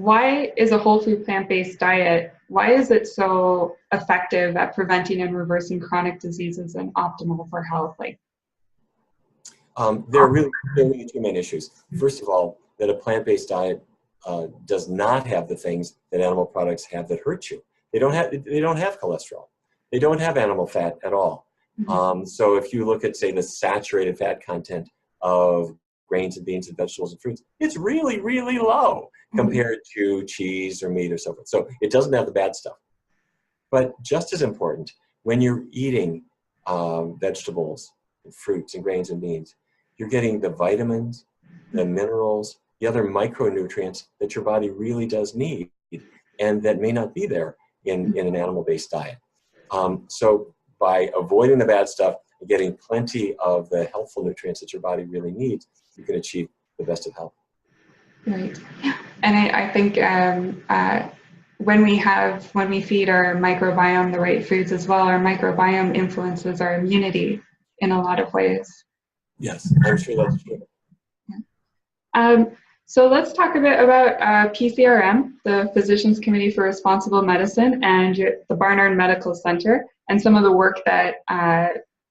why is a whole food plant-based diet, why is it so effective at preventing and reversing chronic diseases and optimal for health? There are really two main issues. First of all, that a plant-based diet does not have the things that animal products have that hurt you. They don't have cholesterol. They don't have animal fat at all. Mm-hmm. So if you look at, say, the saturated fat content of grains and beans and vegetables and fruits, it's really, really low compared to cheese or meat or so forth. So it doesn't have the bad stuff. But just as important, when you're eating vegetables and fruits and grains and beans, you're getting the vitamins, the minerals, the other micronutrients that your body really does need and that may not be there in an animal-based diet. So by avoiding the bad stuff and getting plenty of the healthful nutrients that your body really needs, you can achieve the best of health. Right. And I think when we feed our microbiome the right foods as well, our microbiome influences our immunity in a lot of ways. Yes, I'm sure that's true. So let's talk a bit about PCRM, the Physicians Committee for Responsible Medicine, and the Barnard Medical Center, and some of the work that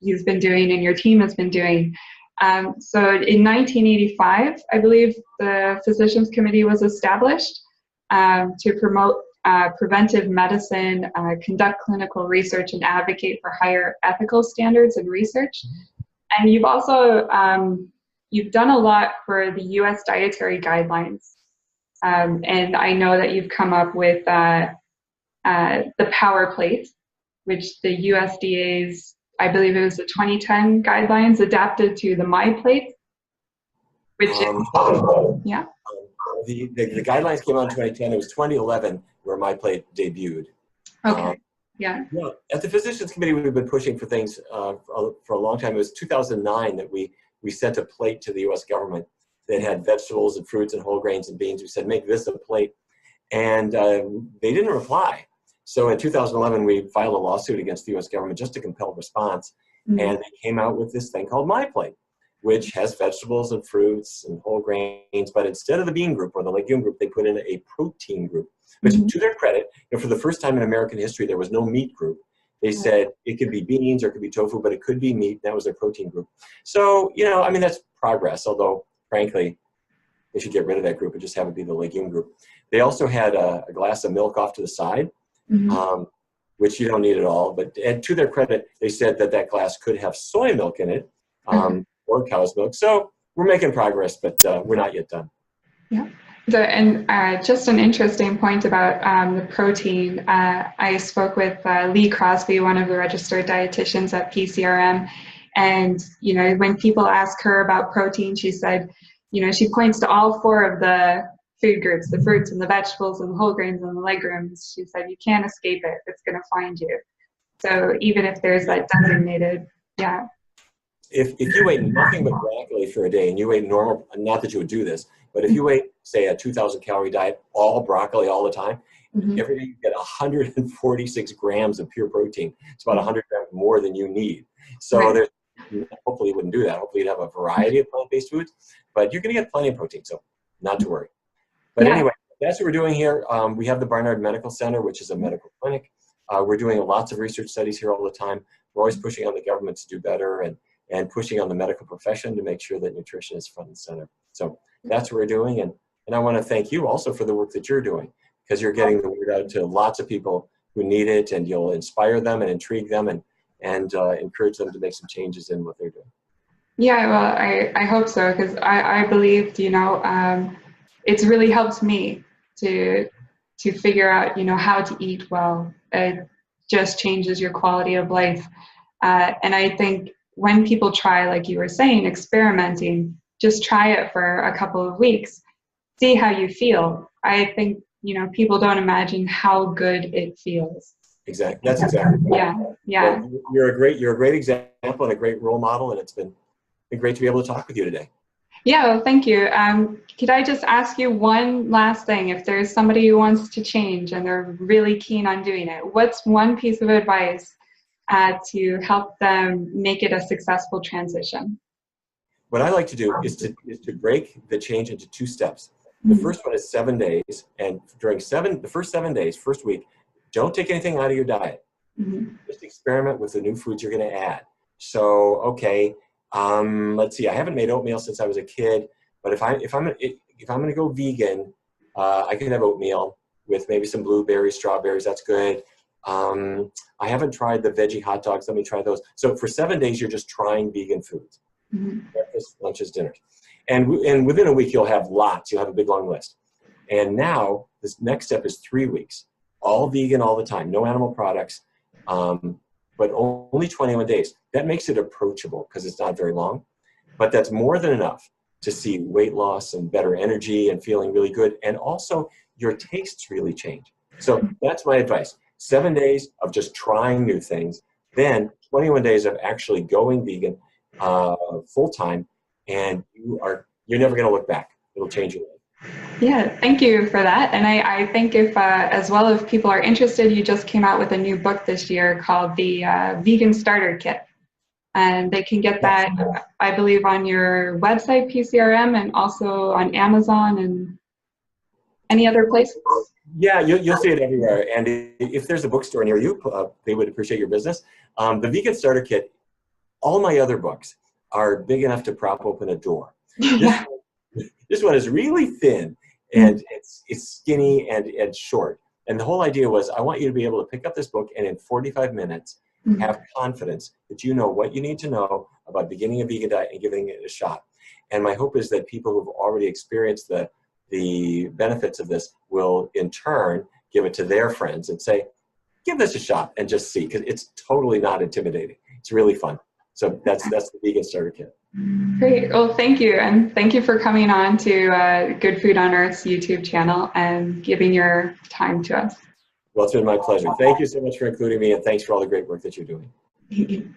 you've been doing and your team has been doing. So in 1985, I believe the Physicians Committee was established to promote preventive medicine, conduct clinical research, and advocate for higher ethical standards in research. And you've also you've done a lot for the U.S. dietary guidelines, and I know that you've come up with the Power Plate, which the USDA's, I believe it was the 2010 guidelines, adapted to the My Plate, which yeah. The guidelines came out in 2010. It was 2011 where My Plate debuted. Okay. Yeah. At the Physicians Committee, we've been pushing for things for a long time. It was 2009 that we sent a plate to the U.S. government that had vegetables and fruits and whole grains and beans. We said, make this a plate. And they didn't reply. So in 2011, we filed a lawsuit against the U.S. government just to compel response. Mm-hmm. And they came out with this thing called My Plate, which has vegetables and fruits and whole grains. But instead of the bean group or the legume group, they put in a protein group. Which, to their credit, for the first time in American history, there was no meat group. They said it could be beans or it could be tofu, but it could be meat. That was their protein group. So, I mean, that's progress, although, frankly, they should get rid of that group and just have it be the legume group. They also had a glass of milk off to the side, which you don't need at all. But and to their credit, they said that glass could have soy milk in it or cow's milk. So we're making progress, but we're not yet done. Yeah. And just an interesting point about the protein. I spoke with Lee Crosby, one of the registered dietitians at PCRM, and when people ask her about protein, she said, she points to all four of the food groups: the fruits and the vegetables and the whole grains and the legumes. She said you can't escape it; it's going to find you. So even if there's that designated, yeah. If you ate nothing but broccoli for a day and you ate normal, not that you would do this, but if you ate, say, a 2,000 calorie diet, all broccoli all the time, every day you get 146 grams of pure protein. It's about 100 grams more than you need. So there's, hopefully you wouldn't do that. Hopefully you'd have a variety of plant-based foods, but you're going to get plenty of protein, so not to worry. But anyway, that's what we're doing here. We have the Barnard Medical Center, which is a medical clinic. We're doing lots of research studies here all the time. We're always pushing on the government to do better and pushing on the medical profession to make sure that nutrition is front and center. So that's what we're doing. And I want to thank you also for the work that you're doing, because you're getting the word out to lots of people who need it, and you'll inspire them and intrigue them and encourage them to make some changes in what they're doing. Yeah, well, I hope so, because I believe, it's really helped me to figure out, how to eat well. It just changes your quality of life. And I think when people try, like you were saying, experimenting, just try it for a couple of weeks, see how you feel. I think, people don't imagine how good it feels. Exactly. That's exactly right. Yeah. Well, you're a great example and a great role model, and it's been great to be able to talk with you today. Yeah, well, thank you. Could I just ask you one last thing? If there's somebody who wants to change and they're really keen on doing it, what's one piece of advice to help them make it a successful transition? What I like to do is to break the change into two steps. The first one is 7 days, and during the first 7 days, first week, don't take anything out of your diet. Just experiment with the new foods you're going to add. So, okay, let's see. I haven't made oatmeal since I was a kid, but if I'm going to go vegan, I can have oatmeal with maybe some blueberries, strawberries. That's good. I haven't tried the veggie hot dogs. Let me try those. So for 7 days, you're just trying vegan foods, breakfast, lunches, dinners, and within a week you'll have lots. You'll have a big long list. And now this next step is 3 weeks, all vegan all the time, no animal products. But only 21 days. That makes it approachable because it's not very long, but that's more than enough to see weight loss and better energy and feeling really good. And also your tastes really change. So that's my advice. 7 days of just trying new things, then 21 days of actually going vegan full time, and you're never going to look back. It'll change your life. Yeah, thank you for that. And I think as well, if people are interested, you just came out with a new book this year called the Vegan Starter Kit. And they can get that, I believe, on your website, PCRM, and also on Amazon and any other places. Yeah, you'll see it everywhere. And if there's a bookstore near you, they would appreciate your business. The Vegan Starter Kit, all my other books are big enough to prop open a door. This one is really thin, and it's skinny and short. And the whole idea was, I want you to be able to pick up this book and in 45 minutes have confidence that you know what you need to know about beginning a vegan diet and giving it a shot. And my hope is that people who've already experienced the benefits of this will in turn give it to their friends and say, give this a shot and just see, because it's totally not intimidating. It's really fun. So that's the Vegan Starter Kit. Great. Well, thank you. And thank you for coming on to Good Food on Earth's YouTube channel and giving your time to us. Well, it's been my pleasure. Thank you so much for including me, and thanks for all the great work that you're doing.